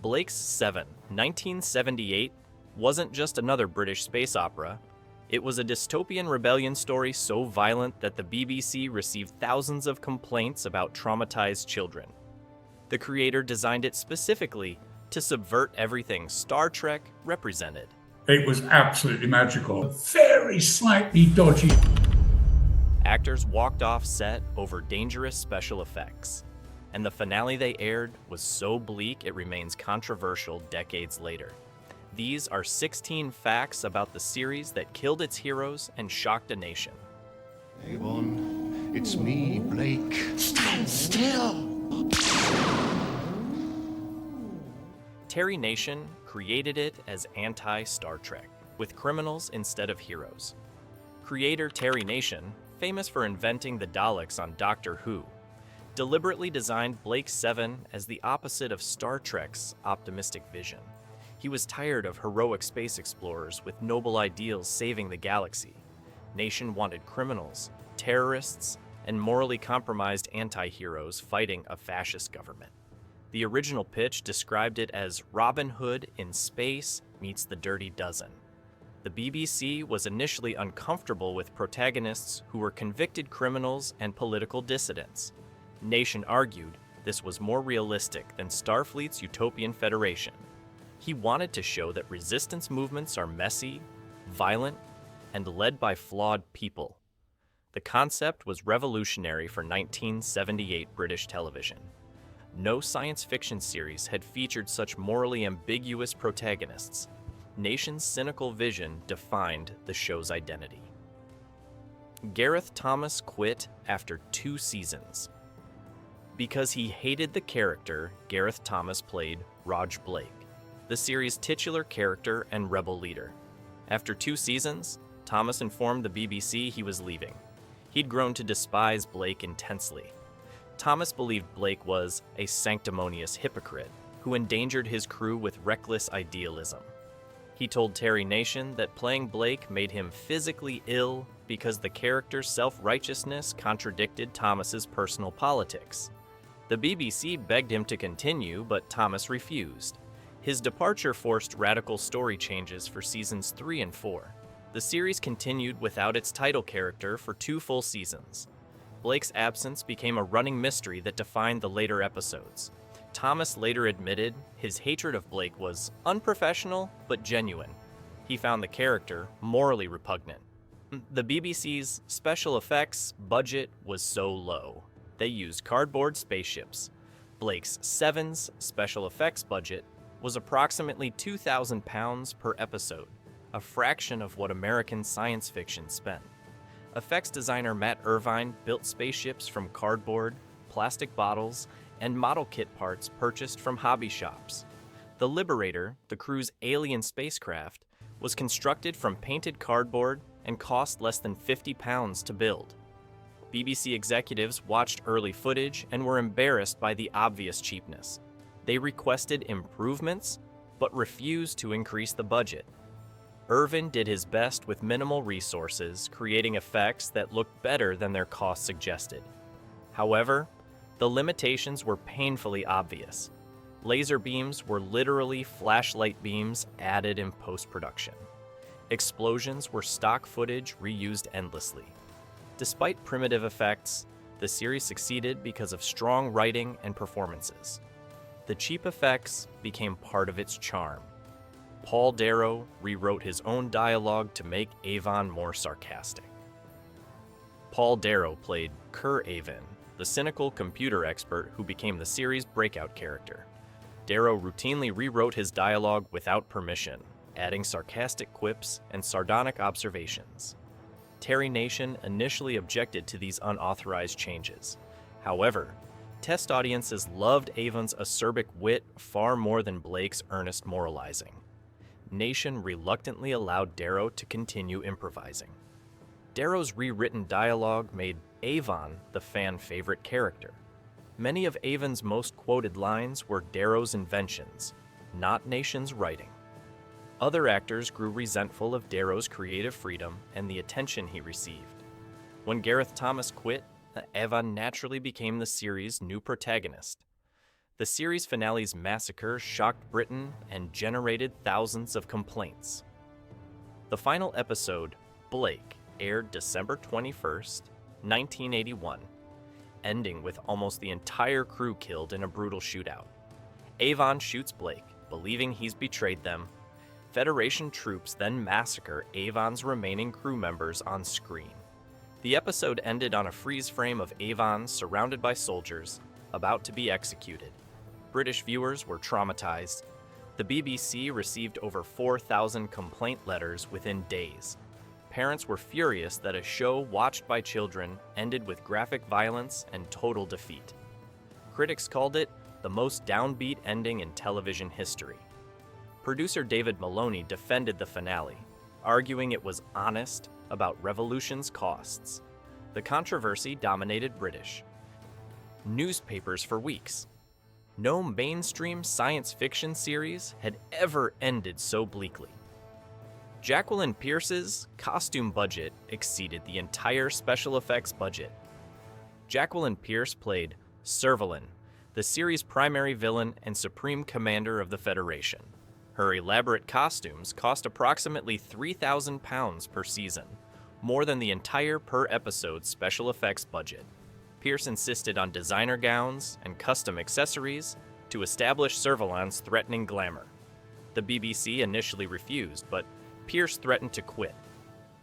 Blake's Seven, 1978, wasn't just another British space opera. It was a dystopian rebellion story so violent that the BBC received thousands of complaints about traumatized children. The creator designed it specifically to subvert everything Star Trek represented. It was absolutely magical. Very slightly dodgy. Actors walked off set over dangerous special effects, and the finale they aired was so bleak it remains controversial decades later. These are 16 facts about the series that killed its heroes and shocked a nation. Avon, it's me, Blake. Stand still! Terry Nation created it as anti-Star Trek, with criminals instead of heroes. Creator Terry Nation, famous for inventing the Daleks on Doctor Who, deliberately designed Blake 7 as the opposite of Star Trek's optimistic vision. He was tired of heroic space explorers with noble ideals saving the galaxy. Nation wanted criminals, terrorists, and morally compromised anti-heroes fighting a fascist government. The original pitch described it as Robin Hood in space meets the Dirty Dozen. The BBC was initially uncomfortable with protagonists who were convicted criminals and political dissidents. Nation argued this was more realistic than Starfleet's Utopian Federation. He wanted to show that resistance movements are messy, violent, and led by flawed people. The concept was revolutionary for 1978 British television. No science fiction series had featured such morally ambiguous protagonists. Nation's cynical vision defined the show's identity. Gareth Thomas quit after 2 seasons. Because he hated the character, Gareth Thomas played Rog Blake, the series' titular character and rebel leader. After 2 seasons, Thomas informed the BBC he was leaving. He'd grown to despise Blake intensely. Thomas believed Blake was a sanctimonious hypocrite who endangered his crew with reckless idealism. He told Terry Nation that playing Blake made him physically ill because the character's self-righteousness contradicted Thomas's personal politics. The BBC begged him to continue, but Thomas refused. His departure forced radical story changes for seasons 3 and 4. The series continued without its title character for 2 full seasons. Blake's absence became a running mystery that defined the later episodes. Thomas later admitted his hatred of Blake was unprofessional but genuine. He found the character morally repugnant. The BBC's special effects budget was so low. They used cardboard spaceships. Blake's Seven's special effects budget was approximately £2,000 per episode, a fraction of what American science fiction spent. Effects designer Matt Irvine built spaceships from cardboard, plastic bottles, and model kit parts purchased from hobby shops. The Liberator, the crew's alien spacecraft, was constructed from painted cardboard and cost less than £50 to build. BBC executives watched early footage and were embarrassed by the obvious cheapness. They requested improvements, but refused to increase the budget. Irvin did his best with minimal resources, creating effects that looked better than their cost suggested. However, the limitations were painfully obvious. Laser beams were literally flashlight beams added in post-production. Explosions were stock footage reused endlessly. Despite primitive effects, the series succeeded because of strong writing and performances. The cheap effects became part of its charm. Paul Darrow rewrote his own dialogue to make Avon more sarcastic. Paul Darrow played Kerr Avon, the cynical computer expert who became the series' breakout character. Darrow routinely rewrote his dialogue without permission, adding sarcastic quips and sardonic observations. Terry Nation initially objected to these unauthorized changes. However, test audiences loved Avon's acerbic wit far more than Blake's earnest moralizing. Nation reluctantly allowed Darrow to continue improvising. Darrow's rewritten dialogue made Avon the fan-favorite character. Many of Avon's most quoted lines were Darrow's inventions, not Nation's writing. Other actors grew resentful of Darrow's creative freedom and the attention he received. When Gareth Thomas quit, Avon naturally became the series' new protagonist. The series finale's massacre shocked Britain and generated thousands of complaints. The final episode, Blake, aired December 21st, 1981, ending with almost the entire crew killed in a brutal shootout. Avon shoots Blake, believing he's betrayed them. Federation troops then massacre Avon's remaining crew members on screen. The episode ended on a freeze frame of Avon surrounded by soldiers, about to be executed. British viewers were traumatized. The BBC received over 4,000 complaint letters within days. Parents were furious that a show watched by children ended with graphic violence and total defeat. Critics called it the most downbeat ending in television history. Producer David Maloney defended the finale, arguing it was honest about revolution's costs. The controversy dominated British newspapers for weeks. No mainstream science fiction series had ever ended so bleakly. Jacqueline Pierce's costume budget exceeded the entire special effects budget. Jacqueline Pierce played Servalan, the series' primary villain and supreme commander of the Federation. Her elaborate costumes cost approximately £3,000 per season, more than the entire per-episode special effects budget. Pierce insisted on designer gowns and custom accessories to establish Servalan's threatening glamour. The BBC initially refused, but Pierce threatened to quit.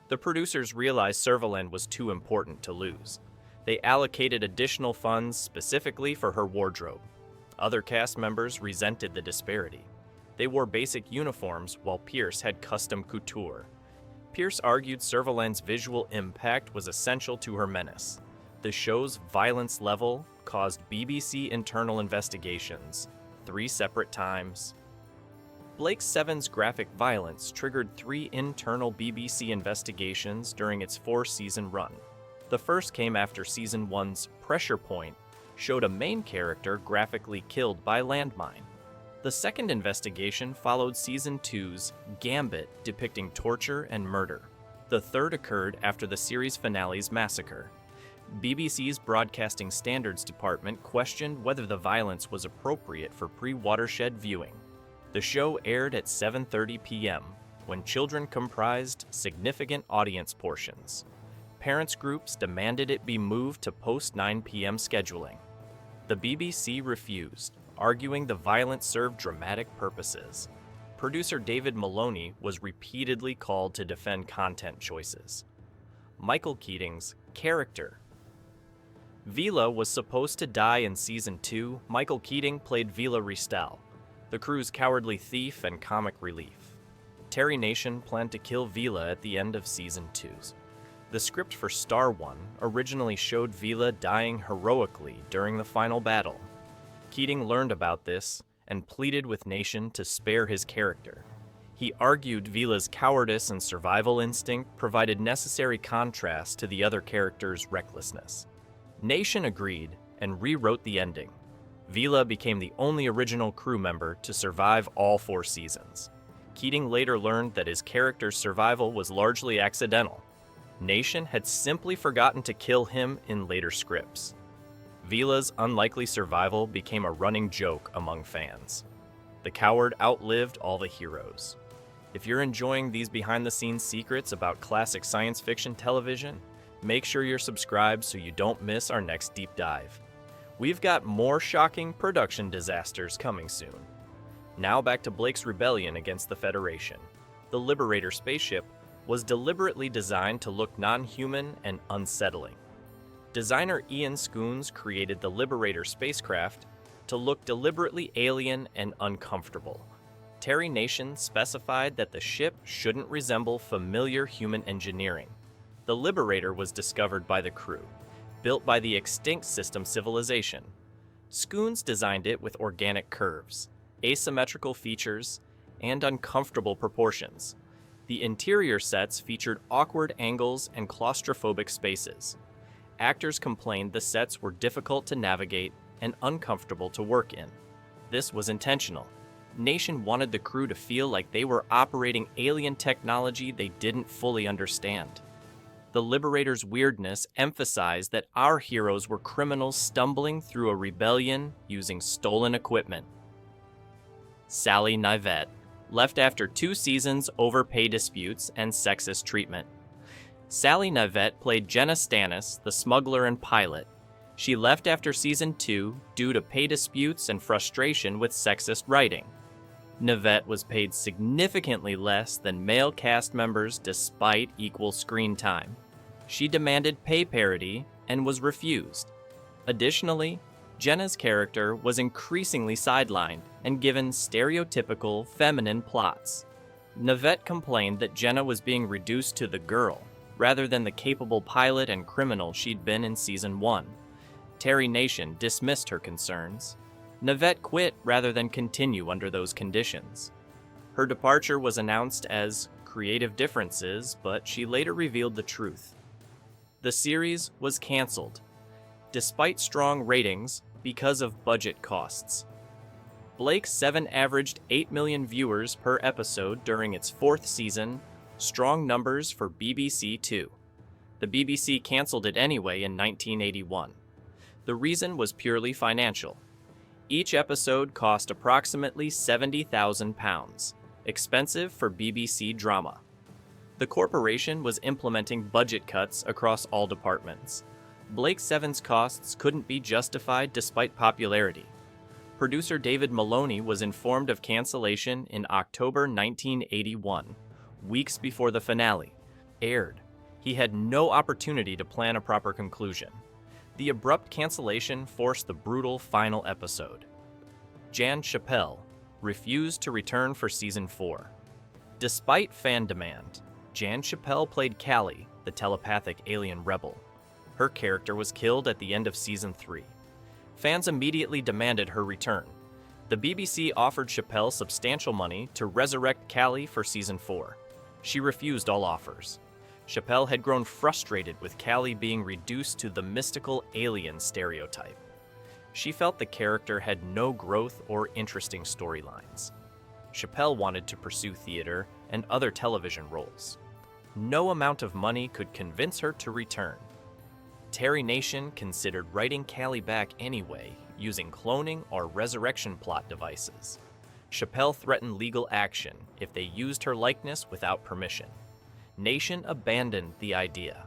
The producers realized Servalan was too important to lose. They allocated additional funds specifically for her wardrobe. Other cast members resented the disparity. They wore basic uniforms while Pierce had custom couture. Pierce argued Servalan's visual impact was essential to her menace. The show's violence level caused BBC internal investigations 3 separate times. Blake Seven's graphic violence triggered 3 internal BBC investigations during its 4-season run. The first came after Season 1's Pressure Point showed a main character graphically killed by landmine. The second investigation followed Season 2's Gambit, depicting torture and murder. The third occurred after the series finale's massacre. BBC's Broadcasting Standards Department questioned whether the violence was appropriate for pre-watershed viewing. The show aired at 7:30 p.m., when children comprised significant audience portions. Parents groups demanded it be moved to post-9 p.m. scheduling. The BBC refused, arguing the violence served dramatic purposes. Producer David Maloney was repeatedly called to defend content choices. Michael Keating's character. Vila was supposed to die in Season 2. Michael Keating played Vila Ristal, the crew's cowardly thief and comic relief. Terry Nation planned to kill Vila at the end of Season 2. The script for Star One originally showed Vila dying heroically during the final battle. Keating learned about this and pleaded with Nation to spare his character. He argued Vila's cowardice and survival instinct provided necessary contrast to the other characters' recklessness. Nation agreed and rewrote the ending. Vila became the only original crew member to survive all 4 seasons. Keating later learned that his character's survival was largely accidental. Nation had simply forgotten to kill him in later scripts. Vila's unlikely survival became a running joke among fans. The coward outlived all the heroes. If you're enjoying these behind-the-scenes secrets about classic science fiction television, make sure you're subscribed so you don't miss our next deep dive. We've got more shocking production disasters coming soon. Now back to Blake's rebellion against the Federation. The Liberator spaceship was deliberately designed to look non-human and unsettling. Designer Ian Scoones created the Liberator spacecraft to look deliberately alien and uncomfortable. Terry Nation specified that the ship shouldn't resemble familiar human engineering. The Liberator was discovered by the crew, built by the extinct system civilization. Scoones designed it with organic curves, asymmetrical features, and uncomfortable proportions. The interior sets featured awkward angles and claustrophobic spaces. Actors complained the sets were difficult to navigate and uncomfortable to work in. This was intentional. Nation wanted the crew to feel like they were operating alien technology they didn't fully understand. The Liberator's weirdness emphasized that our heroes were criminals stumbling through a rebellion using stolen equipment. Sally Nivette left after 2 seasons over pay disputes and sexist treatment. Sally Nivette played Jenna Stannis, the smuggler and pilot. She left after season 2 due to pay disputes and frustration with sexist writing. Nivette was paid significantly less than male cast members despite equal screen time. She demanded pay parity and was refused. Additionally, Jenna's character was increasingly sidelined and given stereotypical feminine plots. Nivette complained that Jenna was being reduced to the girl, rather than the capable pilot and criminal she'd been in season 1. Terry Nation dismissed her concerns. Nivette quit rather than continue under those conditions. Her departure was announced as creative differences, but she later revealed the truth. The series was canceled, despite strong ratings, because of budget costs. Blake's 7 averaged 8 million viewers per episode during its 4th season, strong numbers for BBC too. The BBC canceled it anyway in 1981. The reason was purely financial. Each episode cost approximately £70,000, expensive for BBC drama. The corporation was implementing budget cuts across all departments. Blake Seven's costs couldn't be justified despite popularity. Producer David Maloney was informed of cancellation in October 1981, weeks before the finale aired. He had no opportunity to plan a proper conclusion. The abrupt cancellation forced the brutal final episode. Jan Chappelle refused to return for season 4. Despite fan demand, Jan Chappelle played Callie, the telepathic alien rebel. Her character was killed at the end of season 3. Fans immediately demanded her return. The BBC offered Chappelle substantial money to resurrect Callie for season 4. She refused all offers. Chappelle had grown frustrated with Callie being reduced to the mystical alien stereotype. She felt the character had no growth or interesting storylines. Chappelle wanted to pursue theater and other television roles. No amount of money could convince her to return. Terry Nation considered writing Callie back anyway, using cloning or resurrection plot devices. Chappelle threatened legal action if they used her likeness without permission. Nation abandoned the idea.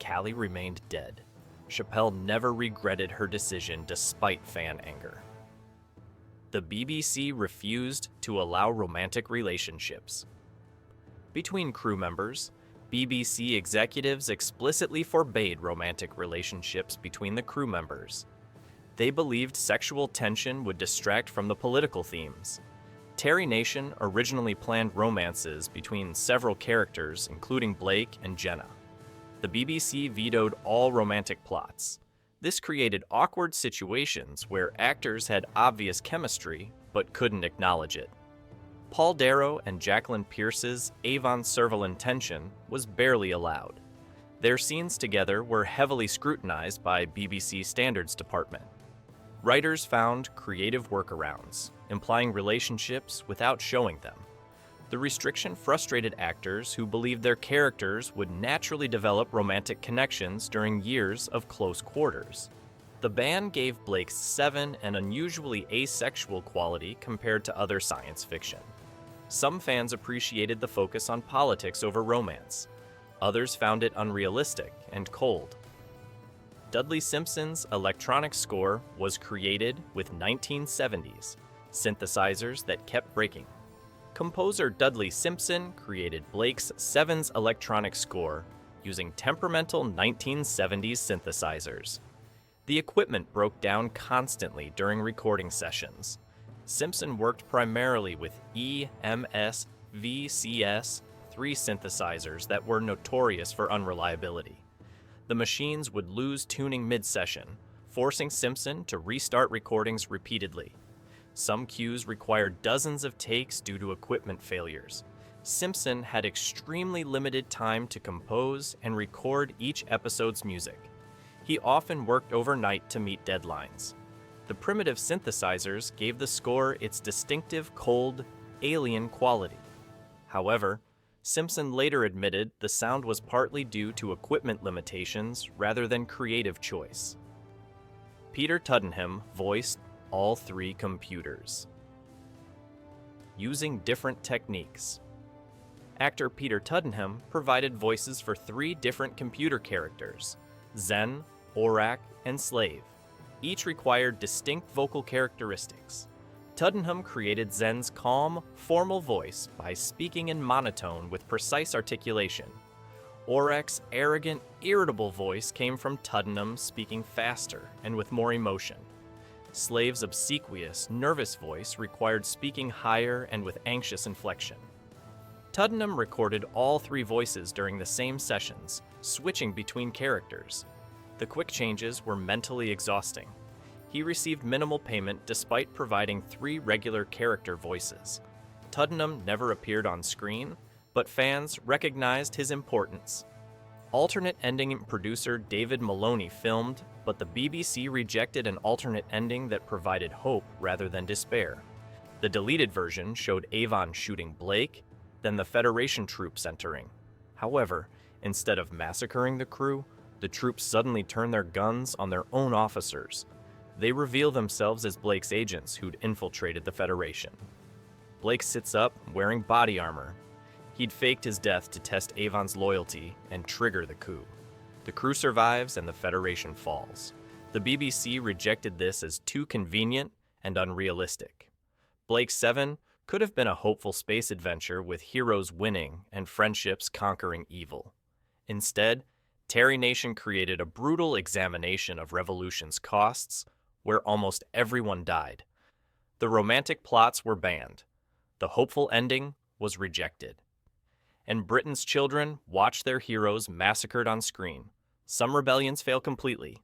Callie remained dead. Chappelle never regretted her decision despite fan anger. The BBC refused to allow romantic relationships. Between crew members, BBC executives explicitly forbade romantic relationships between the crew members. They believed sexual tension would distract from the political themes. Terry Nation originally planned romances between several characters, including Blake and Jenna. The BBC vetoed all romantic plots. This created awkward situations where actors had obvious chemistry but couldn't acknowledge it. Paul Darrow and Jacqueline Pierce's Avon Servalan tension was barely allowed. Their scenes together were heavily scrutinized by BBC Standards Department. Writers found creative workarounds, implying relationships without showing them. The restriction frustrated actors who believed their characters would naturally develop romantic connections during years of close quarters. The ban gave Blake's Seven an unusually asexual quality compared to other science fiction. Some fans appreciated the focus on politics over romance. Others found it unrealistic and cold. Dudley Simpson's electronic score was created with 1970s synthesizers that kept breaking. Composer Dudley Simpson created Blake's Seven's electronic score using temperamental 1970s synthesizers. The equipment broke down constantly during recording sessions. Simpson worked primarily with EMS VCS 3 synthesizers that were notorious for unreliability. The machines would lose tuning mid-session, forcing Simpson to restart recordings repeatedly. Some cues required dozens of takes due to equipment failures. Simpson had extremely limited time to compose and record each episode's music. He often worked overnight to meet deadlines. The primitive synthesizers gave the score its distinctive, cold, alien quality. However, Simpson later admitted the sound was partly due to equipment limitations rather than creative choice. Peter Tuddenham voiced all three computers, using different techniques. Actor Peter Tuddenham provided voices for three different computer characters, Zen, Aurak, and Slave. Each required distinct vocal characteristics. Tuddenham created Zen's calm, formal voice by speaking in monotone with precise articulation. Aurak's arrogant, irritable voice came from Tuddenham speaking faster and with more emotion. Slave's obsequious, nervous voice required speaking higher and with anxious inflection. Tuddenham recorded all three voices during the same sessions, switching between characters. The quick changes were mentally exhausting. He received minimal payment despite providing three regular character voices. Tuddenham never appeared on screen, but fans recognized his importance. Alternate ending producer David Maloney filmed, but the BBC rejected an alternate ending that provided hope rather than despair. The deleted version showed Avon shooting Blake, then the Federation troops entering. However, instead of massacring the crew, the troops suddenly turn their guns on their own officers. They reveal themselves as Blake's agents who'd infiltrated the Federation. Blake sits up, wearing body armor. He'd faked his death to test Avon's loyalty and trigger the coup. The crew survives and the Federation falls. The BBC rejected this as too convenient and unrealistic. Blake 7 could have been a hopeful space adventure with heroes winning and friendships conquering evil. Instead, Terry Nation created a brutal examination of revolution's costs, where almost everyone died. The romantic plots were banned. The hopeful ending was rejected. And Britain's children watched their heroes massacred on screen. Some rebellions fail completely,